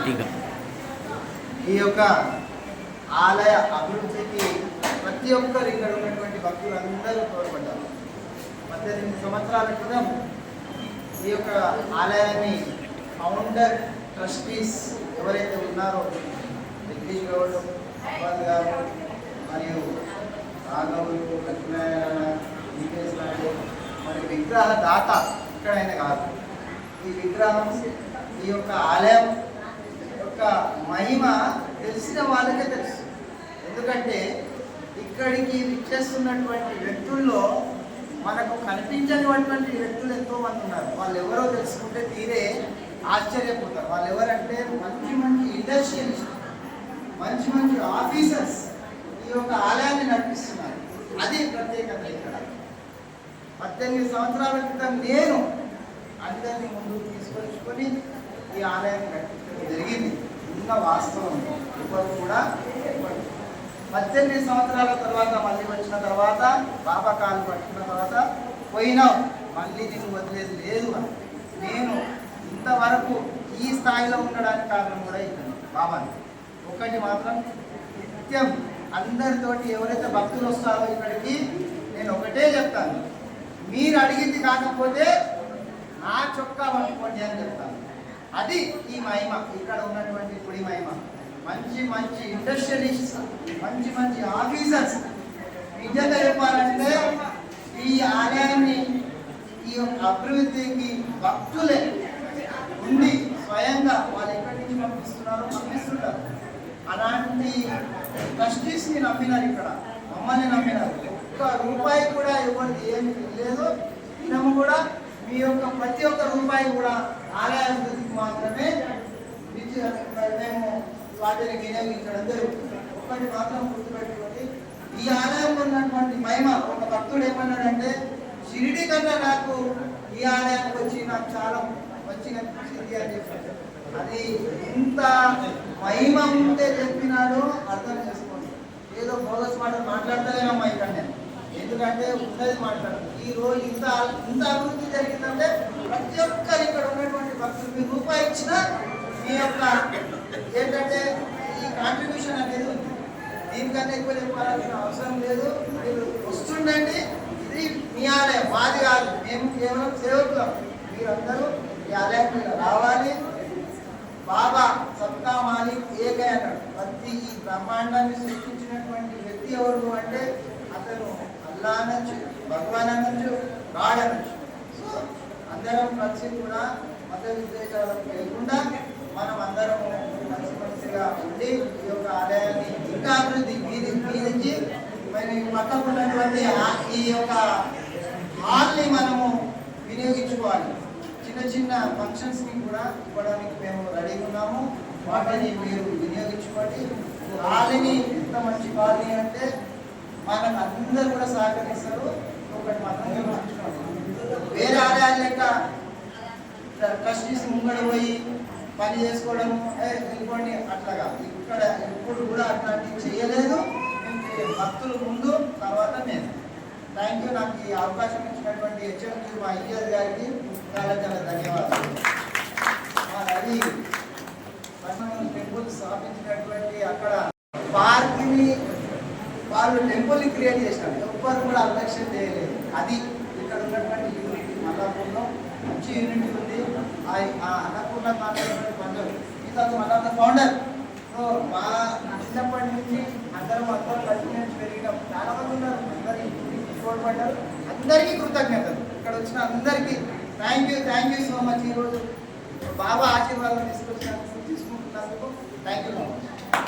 ఈ యొక్క ఆలయ అభివృద్ధికి ప్రతి ఒక్కరు ఇక్కడ ఉన్నటువంటి భక్తులందరూ తోడ్పడ్డారు. 18 సంవత్సరాల క్రితం ఈ యొక్క ఆలయాన్ని ఫౌండర్ ట్రస్టీస్ ఎవరైతే ఉన్నారో జగదీష్ గౌడ్ అబ్బాస్ గారు మరియు రాఘవులు లక్ష్మీనారాయణ ఈకేఎస్ నాయుడు మరి విగ్రహ దాత ఇక్కడైనా కాదు. ఈ విగ్రహం ఈ యొక్క ఆలయం యొక్క మహిమ తెలిసిన వాళ్ళకే తెలుసు. ఎందుకంటే ఇక్కడికి విచ్చేస్తున్నటువంటి వ్యక్తుల్లో మనకు కనిపించనిటువంటి వ్యక్తులు ఎంతో మంది ఉన్నారు. వాళ్ళు ఎవరో తెలుసుకుంటే తీరే ఆశ్చర్యపోతారు. వాళ్ళు ఎవరంటే మంచి మంచి ఇండస్ట్రియలిస్ట్, మంచి మంచి ఆఫీసర్స్ ఈ యొక్క ఆలయాన్ని నడిపిస్తున్నారు. అది ప్రత్యేకత. ఇక్కడ 18 సంవత్సరాల క్రితం నేను అందరినీ ముందుకు తీసుకొచ్చుకొని ఈ ఆలయాన్ని కట్టించడం జరిగింది. ఉన్న వాస్తవం ఇప్పుడు కూడా 18 సంవత్సరాల తర్వాత మళ్ళీ వచ్చిన తర్వాత బాబా కాలు పట్టుకున్న తర్వాత పోయినావు, మళ్ళీ నేను వదిలేదు లేదు అని. నేను ఇంతవరకు ఈ స్థాయిలో ఉండడానికి కారణం కూడా ఇస్తాను బాబాని. ఒకటి మాత్రం నిత్యం అందరితోటి ఎవరైతే భక్తులు వస్తారో ఇక్కడికి నేను ఒకటే చెప్తాను, మీరు అడిగింది కాకపోతే నా చొక్కా పట్టుకోండి అని చెప్తాను. అది ఈ మహిమ, ఇక్కడ ఉన్నటువంటి గుడి మహిమ. మంచి మంచి ఇండస్ట్రియలిస్ట్స్, మంచి మంచి ఆఫీసర్స్ నిజంగా చెప్పాలంటే ఈ ఆలయాన్ని ఈ యొక్క అభివృద్ధికి భక్తులే ఉండి స్వయంగా వాళ్ళు ఎక్కడి నుంచి పంపిస్తుంటారు. అలాంటి ట్రస్టీస్ని నమ్మినారు, ఇక్కడ మమ్మల్ని నమ్మినారు. ఒక్క రూపాయి కూడా ఎవరికి ఏమి లేదు. మేము కూడా మీ యొక్క ప్రతి ఒక్క రూపాయి కూడా ఆలయ అభివృద్ధికి మాత్రమే మేము వాటిని వినియోగించడం జరుగుతుంది. ఒకటి మాత్రం గుర్తుపెట్టుకోండి, ఈ ఆలయంలో ఉన్నటువంటి మహిమ. ఒక భక్తుడు ఏమన్నాడంటే, షిరిడి కన్నా నాకు ఈ ఆలయానికి వచ్చి నాకు చాలా మంచిగా అనిపించింది అని చెప్పాడు. అది ఎంత మహిమ ఉంటే చెప్పినాడో అర్థం చేసుకోండి. ఏదో బోగస్ మాటలు మాట్లాడతలేనమ్మా ఇక్కడ నేను, ఎందుకంటే ఉన్నది మాట్లాడదు. ఈ రోజు ఇంత అభివృద్ధి జరిగిందంటే ప్రతి ఒక్కరు ఇక్కడ ఉన్నటువంటి భక్తులు మీరు రూపాయి ఇచ్చినా మీ యొక్క ఏంటంటే ఈ కాంట్రిబ్యూషన్ అనేది ఉంది. దీనికన్నా ఎక్కువ చెప్పాల్సిన అవసరం లేదు. మీరు వస్తుండండి, ఇది మీ ఆలయం, మాది కాదు. మేము కేవలం సేవకులం. మీరందరూ ఈ ఆలయానికి రావాలి. బాబా సబ్కా మాలిక్ ఏకై అన్నాడు. ప్రతి ఈ బ్రహ్మాండాన్ని సృష్టించినటువంటి వ్యక్తి ఎవరు అంటే అతను అల్లా అనొచ్చు, భగవాన్ అనొచ్చు, గాడ్ అనొచ్చు. సో అందరం కలిసి కూడా మత విద్వేషాలకు లేకుండా మనం అందరము మంచిగా ఉండి ఈ యొక్క ఆలయాన్ని ఇంకా అభివృద్ధి మీదించి మరి పక్కకు ఉన్నటువంటి ఈ యొక్క హాల్ని మనము వినియోగించుకోవాలి. చిన్న చిన్న ఫంక్షన్స్ని కూడా ఇవ్వడానికి మేము రెడీగా ఉన్నాము. వాటిని మీరు వినియోగించుకోండి. హాల్ని ఎంత మంచి కాలనీ అంటే మనకు అందరూ కూడా సహకరిస్తారు. ఒకటి మాత్రం గుర్తుంచుకోండి, వేరే ఆలయాలు లెక్క ట్రస్టీస్ ముంగడు పోయి పని చేసుకోవడం వెళ్ళిపోండి అట్లాగా ఇక్కడ ఎప్పుడు కూడా అట్లాంటివి చేయలేదు. భక్తులు ముందు తర్వాత మేము. Thank you. నాకు ఈ అవకాశం ఇచ్చినటువంటి హెచ్ఎంకి మా ఇంజనీర్ గారికి చాలా చాలా ధన్యవాదాలు. మా రవి టెంపుల్ స్థాపించినటువంటి అక్కడ పార్క్ని వాళ్ళు టెంపుల్ని క్రియేట్ చేసినారు. ఎవ్వరు కూడా అలక్ష్యం చేయలేదు. అది ఇక్కడ ఉన్నటువంటి యూనిటీ. మల్లాపూర్లో మంచి యూనిటీ ఉంది. అన్నపూర్ణ పండుగ ఈసారి మళ్ళా ఫౌండర్. సో మా చిన్నప్పటి నుంచి అందరం కలిసి నుంచి పెరిగినాం. చాలా మంది ఉన్నారు, అందరికీ తోడ్పడ్డారు. అందరికీ కృతజ్ఞతలు. ఇక్కడ వచ్చిన అందరికీ థ్యాంక్ యూ సో మచ్. ఈరోజు బాబా ఆశీర్వాదం తీసుకుంటున్నందుకు థ్యాంక్ యూ సో మచ్.